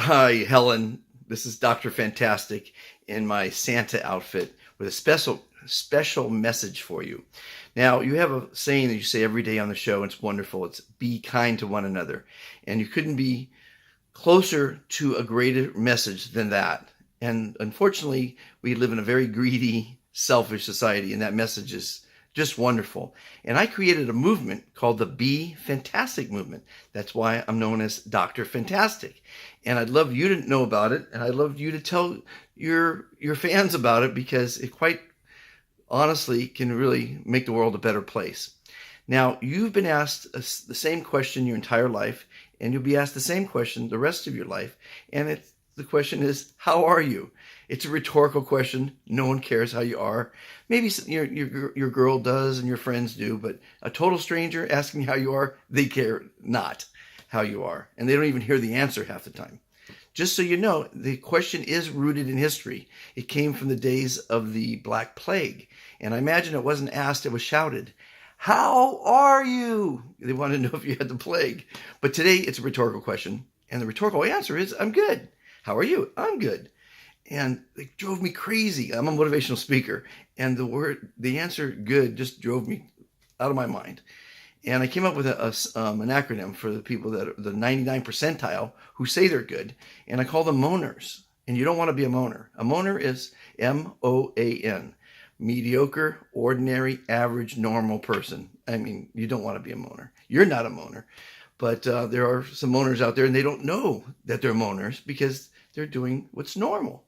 Hi, Helen. This is Dr. Fantastic in my Santa outfit with a special message for you. Now, you have a saying that you say every day on the show, and it's wonderful. It's be kind to one another. And you couldn't be closer to a greater message than that. And unfortunately, we live in a very greedy, selfish society, and that message is just wonderful. And I created a movement called the Be Fantastic movement. That's why I'm known as Dr. Fantastic. And I'd love you to know about it, and I'd love you to tell your fans about it, because it quite honestly can really make the world a better place. Now, you've been asked the same question your entire life, and you'll be asked the same question the rest of your life. And the question is, how are you? It's a rhetorical question. No one cares how you are. Maybe your girl does and your friends do, but a total stranger asking how you are, they care not how you are. And they don't even hear the answer half the time. Just so you know, the question is rooted in history. It came from the days of the Black Plague. And I imagine it wasn't asked, it was shouted. How are you? They wanted to know if you had the plague. But today it's a rhetorical question. And the rhetorical answer is, I'm good. How are you? I'm good. And it drove me crazy. I'm a motivational speaker. And the answer good just drove me out of my mind. And I came up with an acronym for the people that are the 99 percentile who say they're good. And I call them moaners. And you don't want to be a moaner. A moaner is M-O-A-N. Mediocre, ordinary, average, normal person. I mean, you don't want to be a moaner. You're not a moaner. But there are some moaners out there, and they don't know that they're moaners because they're doing what's normal.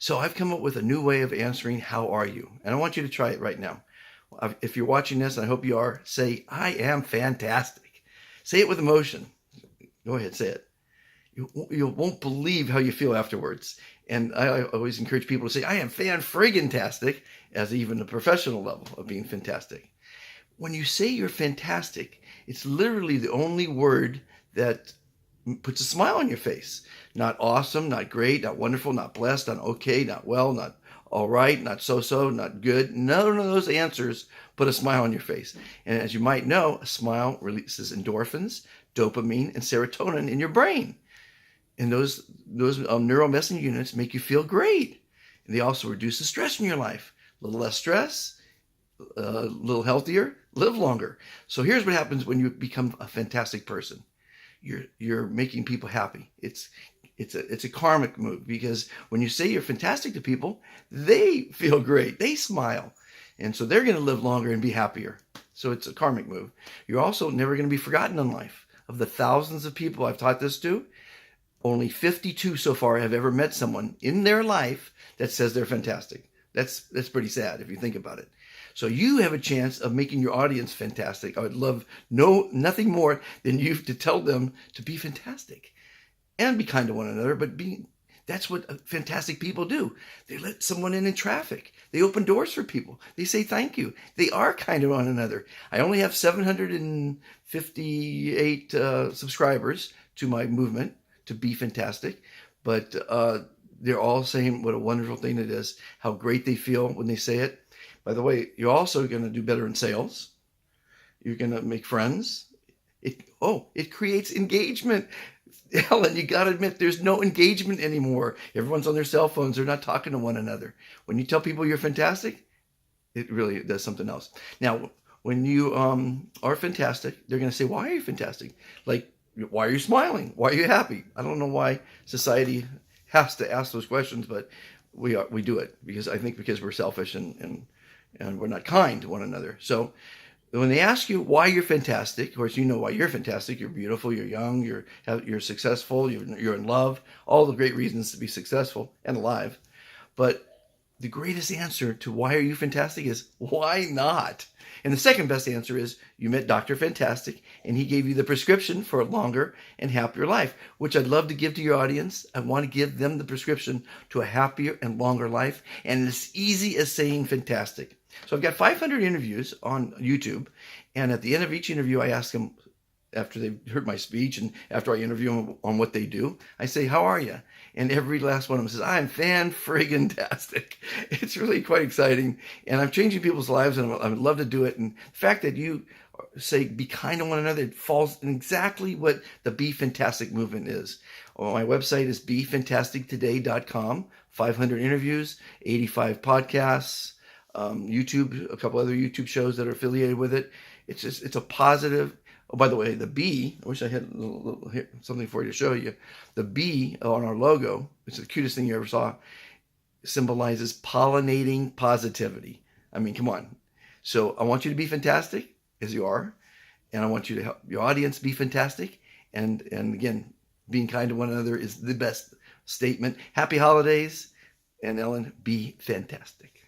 So I've come up with a new way of answering, how are you? And I want you to try it right now. If you're watching this, and I hope you are, say, I am fantastic. Say it with emotion. Go ahead, say it. You won't believe how you feel afterwards. And I always encourage people to say, I am fan-friggin-tastic, as even a professional level of being fantastic. When you say you're fantastic, it's literally the only word that puts a smile on your face. Not awesome, not great, not wonderful, not blessed, not okay, not well, not all right, not so-so, not good. None of those answers put a smile on your face. And as you might know, a smile releases endorphins, dopamine, and serotonin in your brain. And those neuromessenger units make you feel great. And they also reduce the stress in your life. A little less stress, a little healthier, live longer. So here's what happens when you become a fantastic person. You're making people happy. It's a karmic move, because when you say you're fantastic to people, they feel great. They smile. And so they're going to live longer and be happier. So it's a karmic move. You're also never going to be forgotten in life. Of the thousands of people I've taught this to, only 52 so far have ever met someone in their life that says they're fantastic. That's pretty sad if you think about it. So you have a chance of making your audience fantastic. I would love nothing more than you to tell them to be fantastic and be kind to one another. But that's what fantastic people do. They let someone in traffic. They open doors for people. They say thank you. They are kind to one another. I only have 758 subscribers to my movement to be fantastic, but they're all saying what a wonderful thing it is, how great they feel when they say it. By the way, you're also going to do better in sales. You're going to make friends. It creates engagement. Helen, you got to admit, there's no engagement anymore. Everyone's on their cell phones. They're not talking to one another. When you tell people you're fantastic, it really does something else. Now, when you are fantastic, they're going to say, why are you fantastic? Like, why are you smiling? Why are you happy? I don't know why society has to ask those questions, but we do it because we're selfish and we're not kind to one another. So when they ask you why you're fantastic, of course you know why you're fantastic. You're beautiful, you're young, you're successful, you're in love, all the great reasons to be successful and alive. But the greatest answer to why are you fantastic is why not? And the second best answer is you met Dr. Fantastic and he gave you the prescription for a longer and happier life, which I'd love to give to your audience. I want to give them the prescription to a happier and longer life. And it's easy as saying fantastic. So I've got 500 interviews on YouTube. And at the end of each interview, I ask them, after they've heard my speech and after I interview them on what they do, I say, how are you? And every last one of them says, I'm fan-friggin-tastic. It's really quite exciting. And I'm changing people's lives, and I would love to do it. And the fact that you say be kind to one another, it falls in exactly what the Be Fantastic movement is. Well, my website is befantastictoday.com. 500 interviews, 85 podcasts, YouTube, a couple other YouTube shows that are affiliated with it. It's a positive. Oh, by the way, the bee, I wish I had something for you to show you. The bee on our logo, it's the cutest thing you ever saw, symbolizes pollinating positivity. I mean, come on. So I want you to be fantastic as you are, and I want you to help your audience be fantastic. And again, being kind to one another is the best statement. Happy holidays, and Ellen, be fantastic.